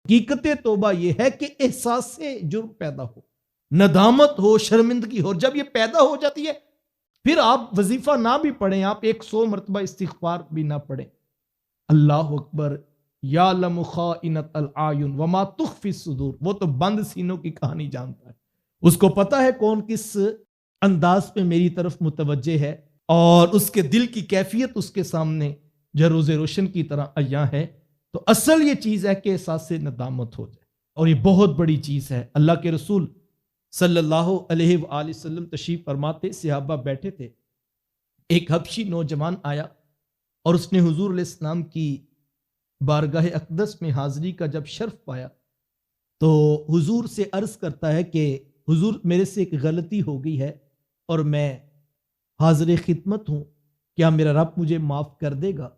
حقیقت توبہ یہ ہے کہ احساس سے جرم پیدا ہو، ندامت ہو، شرمندگی ہو. جب یہ پیدا ہو جاتی ہے پھر آپ وظیفہ نہ بھی پڑھیں، آپ 100 مرتبہ استغفار بھی نہ پڑھیں. اللہ اکبر، یعلم خائنۃ الاعین وما تخفی الصدور. وہ تو بند سینوں کی کہانی جانتا ہے، اس کو پتا ہے کون کس انداز پہ میری طرف متوجہ ہے، اور اس کے دل کی کیفیت اس کے سامنے جو روز روشن کی طرح عیاں ہے. تو اصل یہ چیز ہے کہ احساس ندامت ہو جائے، اور یہ بہت بڑی چیز ہے. اللہ کے رسول صلی اللہ علیہ وآلہ وسلم تشریف فرماتے، صحابہ بیٹھے تھے، ایک حبشی نوجوان آیا اور اس نے حضور علیہ السلام کی بارگاہ اقدس میں حاضری کا جب شرف پایا تو حضور سے عرض کرتا ہے کہ حضور میرے سے ایک غلطی ہو گئی ہے اور میں حاضر خدمت ہوں، کیا میرا رب مجھے معاف کر دے گا؟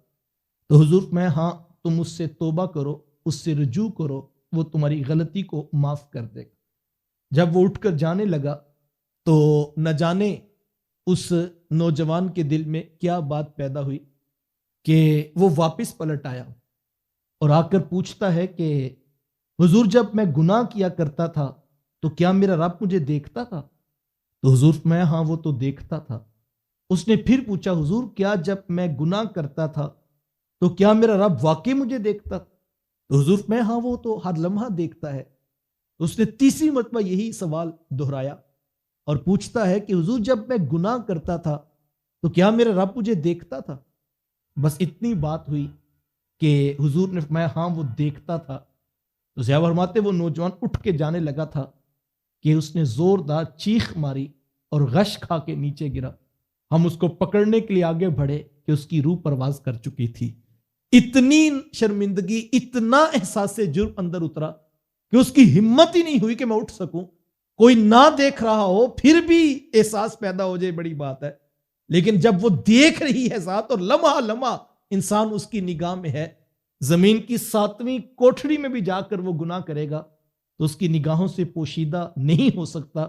تو حضور میں ہاں، تم اس سے توبہ کرو، اس سے رجوع کرو، وہ تمہاری غلطی کو معاف کر دے گا. جب وہ اٹھ کر جانے لگا تو نہ جانے اس نوجوان کے دل میں کیا بات پیدا ہوئی کہ وہ واپس پلٹ آیا اور آ کر پوچھتا ہے کہ حضور جب میں گناہ کیا کرتا تھا تو کیا میرا رب مجھے دیکھتا تھا؟ تو حضور میں ہاں، وہ تو دیکھتا تھا. اس نے پھر پوچھا حضور کیا جب میں گناہ کرتا تھا تو کیا میرا رب واقعی مجھے دیکھتا تھا؟ تو حضور میں ہاں، وہ تو ہر لمحہ دیکھتا ہے. اس نے تیسری مرتبہ یہی سوال دہرایا اور پوچھتا ہے کہ حضور جب میں گناہ کرتا تھا تو کیا میرا رب مجھے دیکھتا تھا؟ بس اتنی بات ہوئی کہ حضور نے فرمایا ہاں، وہ دیکھتا تھا. تو صحابہ فرماتے وہ نوجوان اٹھ کے جانے لگا تھا کہ اس نے زوردار چیخ ماری اور غش کھا کے نیچے گرا. ہم اس کو پکڑنے کے لیے آگے بڑھے کہ اس کی روح پرواز کر چکی تھی. اتنی شرمندگی، اتنا احساس جرم اندر اترا کہ اس کی ہمت ہی نہیں ہوئی کہ میں اٹھ سکوں. کوئی نہ دیکھ رہا ہو پھر بھی احساس پیدا ہو جائے بڑی بات ہے، لیکن جب وہ دیکھ رہی ہے ذات اور لمحہ لمحہ انسان اس کی نگاہ میں ہے، زمین کی 7ویں کوٹھڑی میں بھی جا کر وہ گناہ کرے گا تو اس کی نگاہوں سے پوشیدہ نہیں ہو سکتا